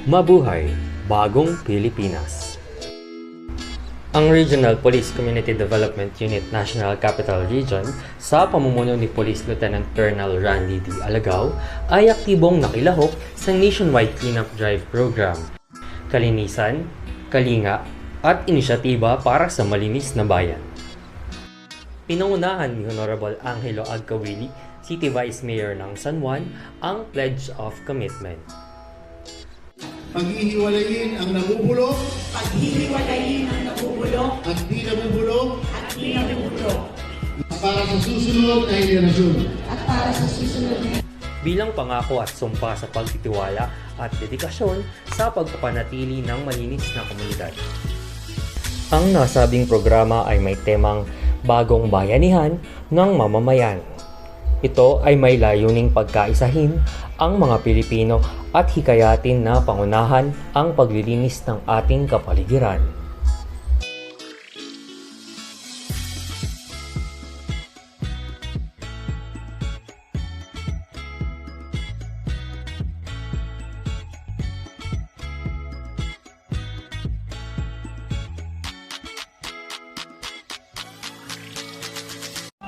Mabuhay! Bagong Pilipinas. Ang Regional Police Community Development Unit National Capital Region sa pamumuno ni Police Lieutenant Colonel Randy D. Alagao ay aktibong nakilahok sa nationwide cleanup drive program, kalinisan, kalinga at inisyatiba para sa malinis na bayan. Pinangunahan ni Honorable Angelo Agkawili, City Vice Mayor ng San Juan, ang Pledge of Commitment. Paghihiwalayin ang nabubulok, Paghihiwalayin ang nabubulok at di nabubulok, at di nabubulok, para sa susunod na henerasyon. at para sa susunod na Bilang pangako at sumpa sa pagtitiwala at dedikasyon sa pagpapanatili ng malinis na komunidad. Ang nasabing programa ay may temang Bagong Bayanihan ng Mamamayan. Ito ay may layuning pagkaisahin ang mga Pilipino at hikayatin na pangunahan ang paglilinis ng ating kapaligiran.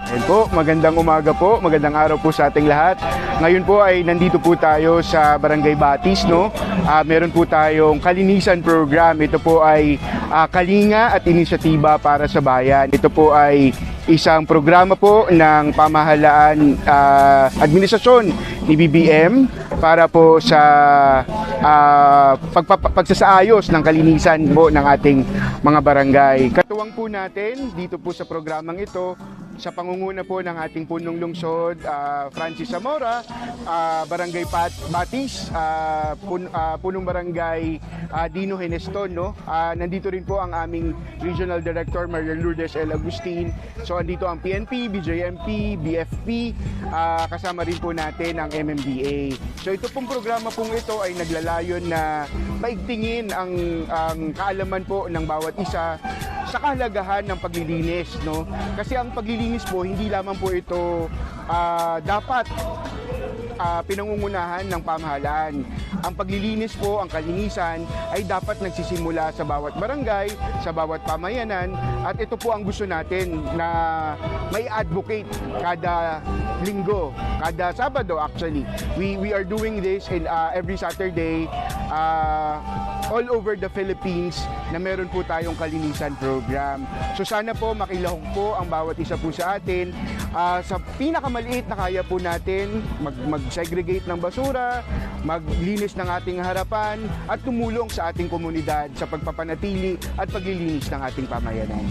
Ayan po, magandang umaga po, magandang araw po sa ating lahat. Ngayon po ay nandito po tayo sa Barangay Batis, no? Meron po tayong kalinisan program. Ito po ay kalinga at inisyatiba para sa bayan. Ito po ay isang programa po ng pamahalaan administrasyon ni BBM para po sa pagsasaayos ng kalinisan po ng ating mga barangay. Katuwang po natin dito po sa programang ito sa pangunguna po ng ating punong lungsod, Francis Zamora, Barangay Batis, punong barangay Dino Heneston, no? Nandito rin po ang aming Regional Director Maria Lourdes L. Agustin. So andito ang PNP, BJMP, BFP, kasama rin po natin ang MMDA. So ito pong programa pong ito ay naglalayon na maigtingin ang kaalaman po ng bawat isa sa kahalagahan ng paglilinis, no? Kasi ang paglilinis po, hindi lamang po ito dapat pinangungunahan ng pamahalaan. Ang paglilinis po, ang kalinisan ay dapat nagsisimula sa bawat barangay, sa bawat pamayanan, at ito po ang gusto natin na may advocate kada linggo, kada Sabado actually. We are doing this in every Saturday all over the Philippines na meron po tayong kalinisan program. So sana po makilahok po ang bawat isa po sa atin sa pinakamaliit na kaya po natin mag-segregate ng basura, maglinis ng ating harapan at tumulong sa ating komunidad sa pagpapanatili at paglilinis ng ating pamayanan.